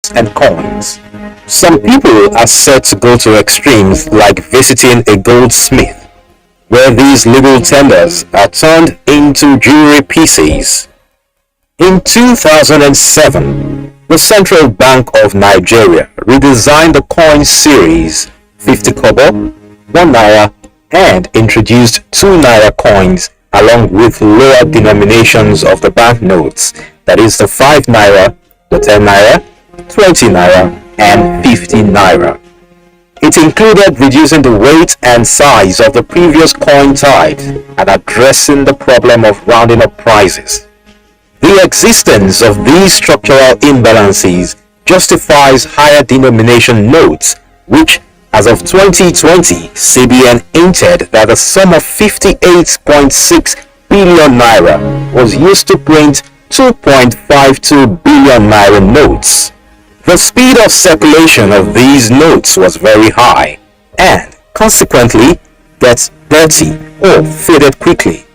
notes and coins. Some people are said to go to extremes like visiting a goldsmith, where these legal tenders are turned into jewelry pieces. In 2007, the Central Bank of Nigeria redesigned the coin series 50 kobo, 1 naira, and introduced 2 naira coins along with lower denominations of the banknotes, that is the 5 naira, the 10 naira, 20 naira, and 50 naira. It included reducing the weight and size of the previous coin type and addressing the problem of rounding up prices. The existence of these structural imbalances justifies higher denomination notes, which as of 2020, CBN hinted that a sum of 58.6 billion naira was used to print 2.52 billion naira notes. The speed of circulation of these notes was very high and consequently gets dirty or faded quickly,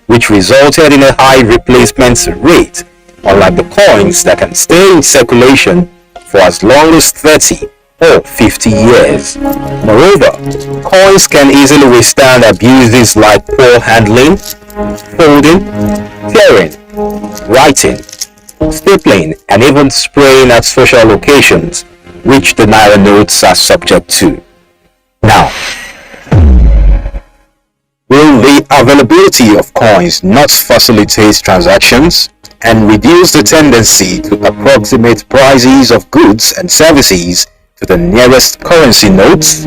which resulted in a high replacement rate, unlike the coins that can stay in circulation for as long as 30 or 50 years. Moreover, coins can easily withstand abuses like poor handling, folding, tearing, writing, stapling, and even spraying at social occasions, which the naira notes are subject to. Now, will the availability of coins not facilitate transactions and reduce the tendency to approximate prices of goods and services to the nearest currency notes?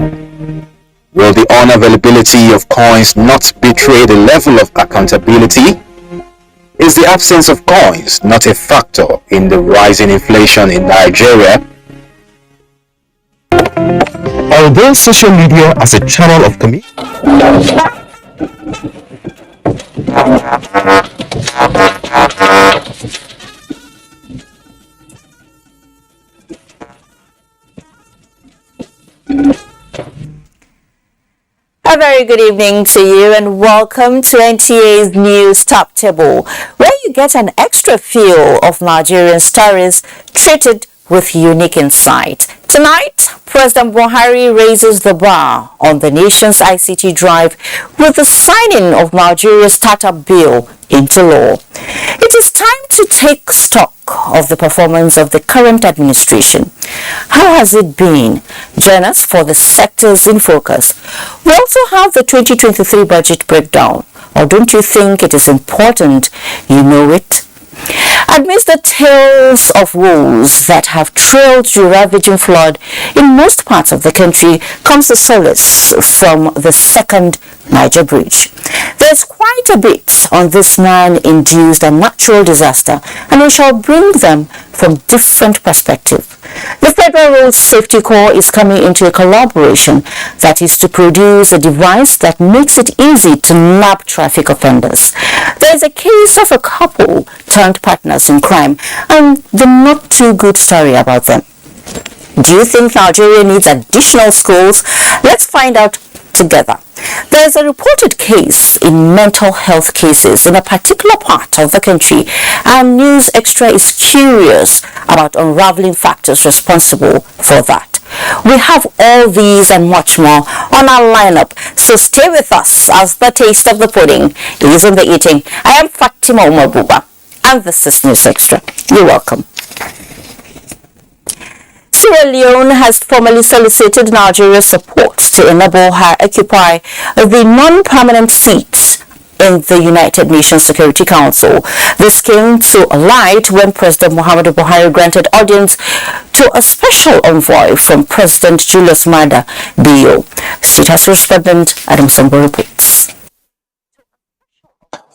Will the unavailability of coins not betray the level of accountability? Is the absence of coins not a factor in the rising inflation in Nigeria? Although social media as a channel of communication A very good evening to you and welcome to NTA's News Top Table, where you get an extra feel of Nigerian stories treated with unique insight. Tonight, President Buhari raises the bar on the nation's ICT drive with the signing of Nigeria's startup bill into law. It is time to take stock of the performance of the current administration. How has it been? Join us for the sectors in focus. We also have the 2023 budget breakdown. Or don't you think it is important you know it? Amidst the tales of woes that have trailed the ravaging flood in most parts of the country comes a solace from the second Niger Bridge. There's quite a bit on this man-induced and natural disaster, and we shall bring them from different perspectives. The Federal Road Safety Corps is coming into a collaboration that is to produce a device that makes it easy to nab traffic offenders. There is a case of a couple turned partners in crime and the not too good story about them. Do you think Nigeria needs additional schools? Let's find out together. There is a reported case in mental health cases in a particular part of the country, and News Extra is curious about unraveling factors responsible for that. We have all these and much more on our lineup, so stay with us as the taste of the pudding is in the eating. I am Fatima Umabuba, and this is News Extra. You're welcome. Sierra Leone has formally solicited Nigeria's support to enable her occupy the non-permanent seat in the United Nations Security Council. This came to light when President Muhammadu Buhari granted audience to a special envoy from President Julius Maada Bio. State House correspondent Adam Sambo reports.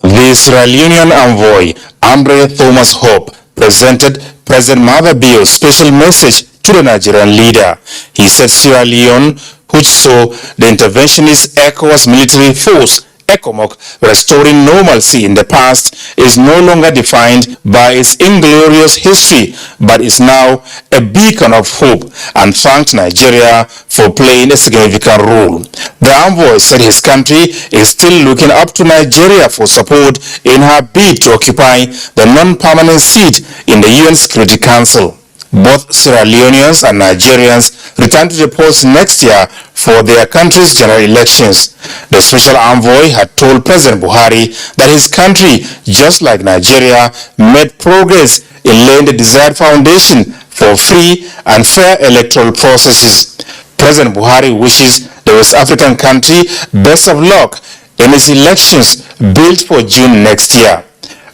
The Sierra Leonean envoy, Andre Thomas Hope, presented President Maada Bio's special message to the Nigerian leader. He said Sierra Leone, which saw the interventionist ECOWAS military force ECOMOG restoring normalcy in the past, is no longer defined by its inglorious history, but is now a beacon of hope, and thanked Nigeria for playing a significant role. The envoy said his country is still looking up to Nigeria for support in her bid to occupy the non-permanent seat in the UN Security Council. Both Sierra Leoneans and Nigerians return to the polls next year for their country's general elections. The special envoy had told President Buhari that his country, just like Nigeria, made progress in laying the desired foundation for free and fair electoral processes. President Buhari wishes the West African country best of luck in its elections built for June next year.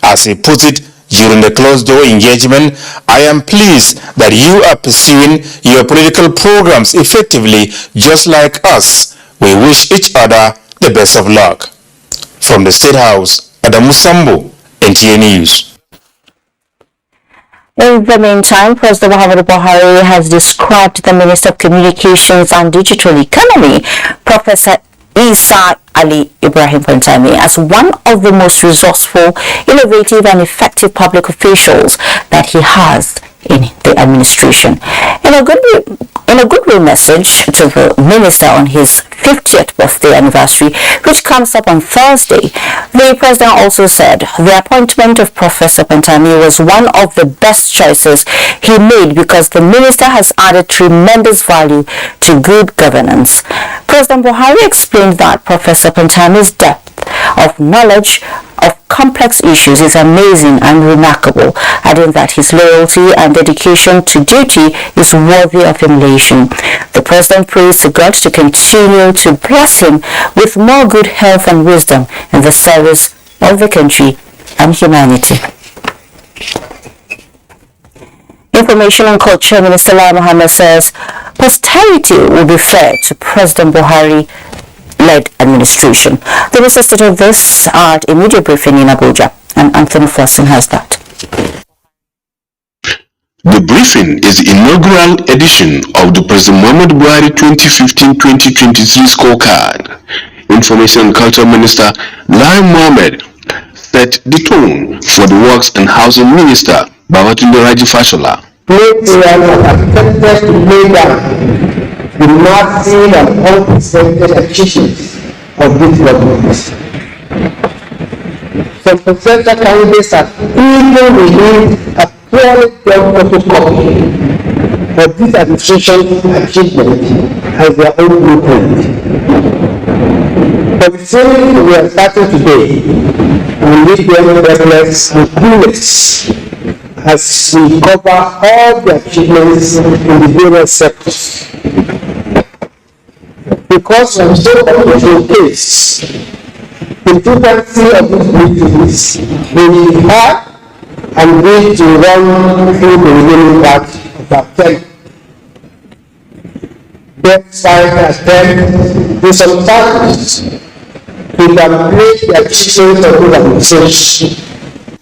As he puts it during the closed-door engagement, I am pleased that you are pursuing your political programs effectively just like us. We wish each other the best of luck. From the State House, Adamu Sambo, NTA News. In the meantime, President Muhammadu Buhari has described the Minister of Communications and Digital Economy, Professor Isa Ali Ibrahim Pantami, as one of the most resourceful, innovative and effective public officials that he has in the administration. In a goodwill message to the minister on his 50th birthday anniversary, which comes up on Thursday, the president also said the appointment of Professor Pantami was one of the best choices he made because the minister has added tremendous value to good governance. President Buhari explained that Professor Pantami's depth of knowledge of complex issues is amazing and remarkable, adding that his loyalty and dedication to duty is worthy of emulation. The president prays to God to continue to bless him with more good health and wisdom in the service of the country and humanity. Information and Culture Minister Lai Mohammed says posterity will be fair to President Buhari-led administration. The minister stated this at a media briefing in Abuja, and Anthony Flossin has that. The briefing is the inaugural edition of the President Muhammadu Buhari 2015-2023 scorecard. Information and Culture Minister Lai Mohammed set the tone for the Works and Housing Minister Babatunde Raji Fashola. Great areas have attempted to lay down the massive and unprecedented achievements of this government. Some potential candidates have even released a poorly done photocopy of this administration's achievement as their own blueprint. But the same we are starting today will leave them breathless and clueless as we cover all the achievements in the various sectors. Because I'm so often case, the frequency of these meetings will be hard and need to run through the remaining part of our term. Despite attempts to some targets to downplay the achievements of the administration.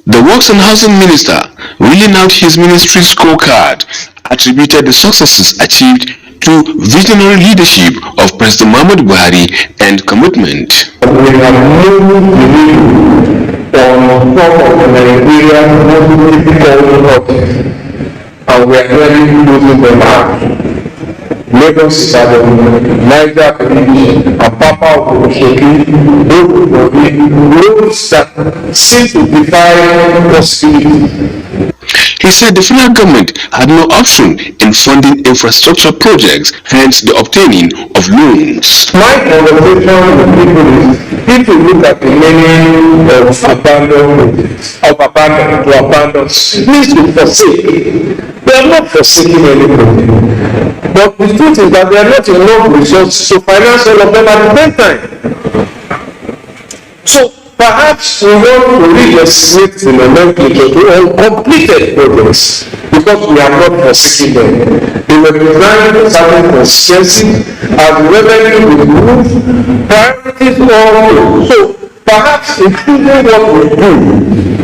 The Works and Housing Minister, reeling out his ministry's scorecard, attributed the successes achieved to visionary leadership of President Muhammadu Buhari and commitment. We have moved the needle on top of the Nigerian most difficult project, and we are really closing them out. Lagos is at the Niger Bridge and Papa Okosheki, roads that seem to defy possibility. He said the federal government had no option in funding infrastructure projects, hence the obtaining of loans. My conversation with people is, if you look at the meaning of abandon to abandon, it means to forsake. They are not forsaking anybody. But the truth is that there are not enough resources to finance all of them at the same time. So perhaps we want to re-legislate the nomenclature to uncompleted projects because we are not forsaking them. They were designed for certain consistency as revenue will move, priorities all. So perhaps including what we do,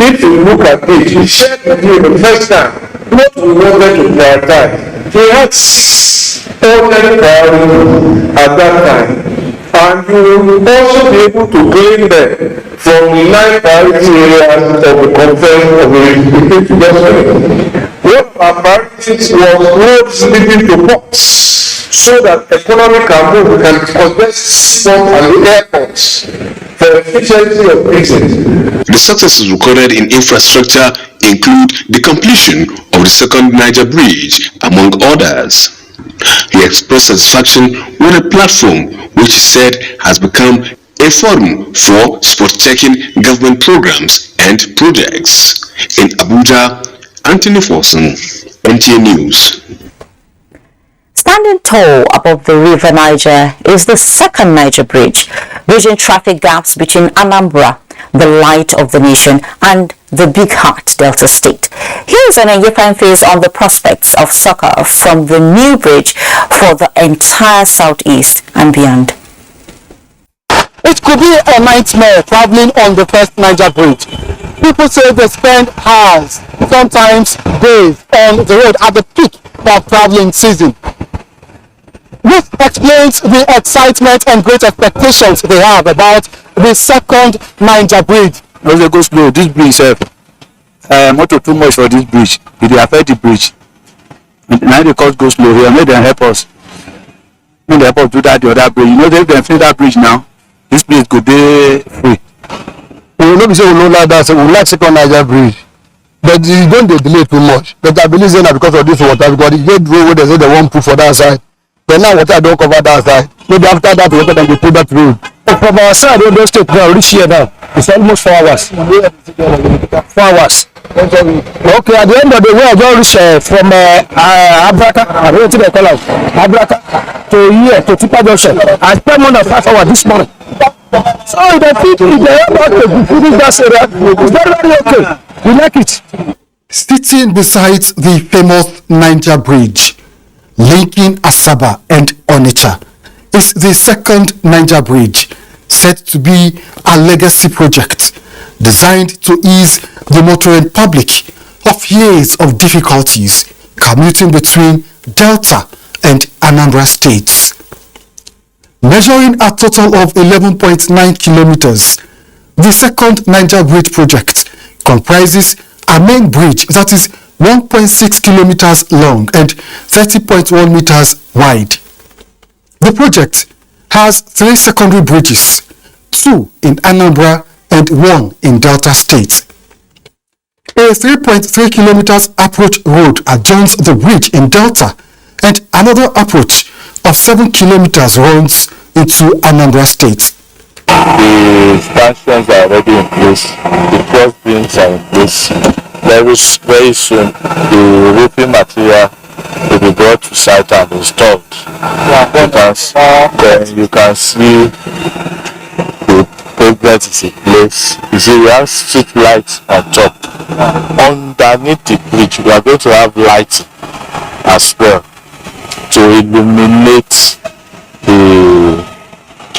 if you look at it, we shared with you the first time what we wanted to prioritize. We had 6 urgent priorities at that time, and you will also be able to claim them from the 9 priority areas of the conference of the Executive. One of our priorities was roads leading to ports, so that economy can move. We can connect seaport and the airports for efficiency of business. The successes recorded in infrastructure include the completion of the second Niger Bridge, among others. He expressed satisfaction with a platform which he said has become a forum for spot-checking government programs and projects. In Abuja, Anthony Forson, NTA News. Standing tall above the river Niger is the second Niger Bridge, bridging traffic gaps between Anambra, the light of the nation, and the Big Heart Delta State. Here's an Nigerian face on the prospects of succor from the new bridge for the entire southeast and beyond. It could be a nightmare traveling on the first Niger Bridge. People say they spend hours, sometimes days, on the road at the peak of traveling season. This explains the excitement and great expectations they have about the second Niger Bridge. No, they go slow. This bridge, motor too much for this bridge. It will affect the bridge. Now the cost go slow here. May they help us. May they help us do that the other bridge. You know they finish that bridge now. This bridge go dey free. We will not be saying we don't like that. So we like second Niger Bridge, but you don't delay too much. But I believe that because of this water, because the gate road where they say they won't put for that side. But now water don't cover that side. Maybe after that water then they put that road. From our side, we don't stay now. Reach here now. It's almost 4 hours. 4 hours. Okay, at the end of the way, I just reach from Abraka, I don't know what they call it, Abraka to here to Tipa Junction. I spent more than 5 hours this morning. So if they help us to finish that area, it's very, very okay. We like it. Sitting beside the famous Niger Bridge, linking Asaba and Onitsha, is the second Niger Bridge, said to be a legacy project designed to ease the motoring public of years of difficulties commuting between Delta and Anambra states. Measuring a total of 11.9 kilometers, the second Niger Bridge project comprises a main bridge that is 1.6 kilometers long and 30.1 meters wide. The project has 3 secondary bridges, 2 in Anambra and 1 in Delta State. A 3.3 kilometers approach road adjoins the bridge in Delta, and another approach of 7 kilometers runs into Anambra State. The stanchions are already in place. The cross beams are in place. Very soon, the roofing material will be brought to site and installed. You can see the pavement is in place. You see, we have street lights on top. Underneath the bridge, we are going to have lights as well to illuminate the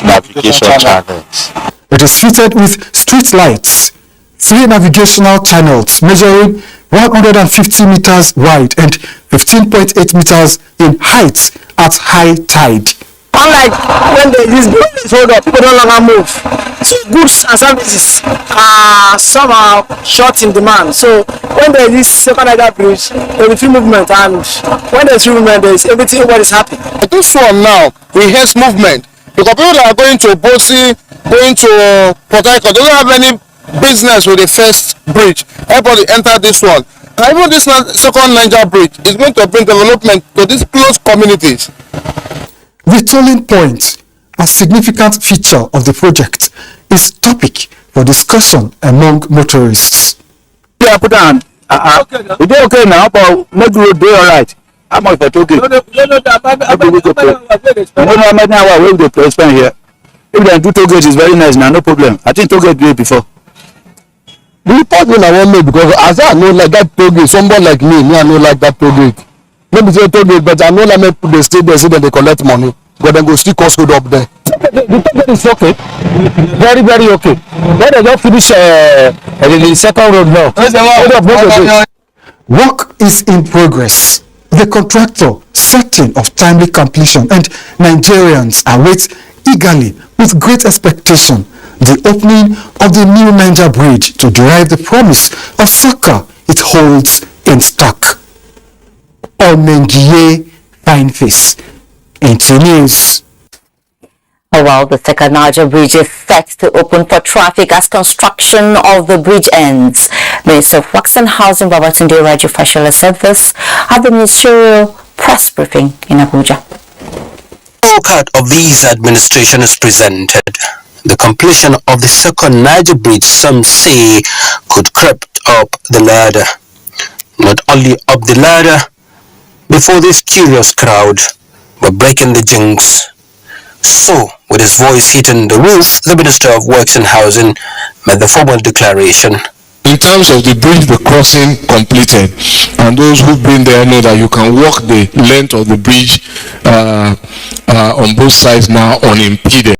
navigation channels. It is fitted with street lights, 3 navigational channels measuring 150 meters wide and 15.8 meters in height at high tide. Unlike when this bridge is hold up, people no longer move. So goods and services are somehow short in demand. So when there is this second Niger Bridge, there is free movement, and when there is free movement, there is everything, everybody is happy. This one now, we have movement because people that are going to Bosi, going to Port Harcourt, they don't have any business with the first bridge. Everybody enter this one. And even this second Niger Bridge is going to bring development to these close communities. The tolling point, a significant feature of the project, is topic for discussion among motorists. Yeah, put on. Is it okay now? But make you do all right. How much for token? No, now we will to spend here. If they do toll gate, is very nice now, no problem. I think toll gate did before. The part when I want me because as I know like that toll gate, someone like me I know like that toll gate. Maybe say toll gate, but I know like me they stay there, say that they collect money, but then go still cost code up there. The toll gate is okay, very very okay. When they just finish the second road now. Work is in progress. The contractor certain of timely completion, and Nigerians await eagerly with great expectation the opening of the new Niger Bridge to derive the promise of succor it holds in stock. Omengie Fine Face, NTA News. While the second Niger Bridge is set to open for traffic as construction of the bridge ends. Minister of Works and Housing Babatunde Raji Fashola said this at the ministerial press briefing in Abuja. Scorecard of this administration is presented. The completion of the second Niger Bridge, some say, could creep up the ladder. Not only up the ladder, before this curious crowd, but breaking the jinx. So, with his voice hitting the roof, the Minister of Works and Housing made the formal declaration. In terms of the bridge, the crossing completed, and those who've been there know that you can walk the length of the bridge on both sides now unimpeded.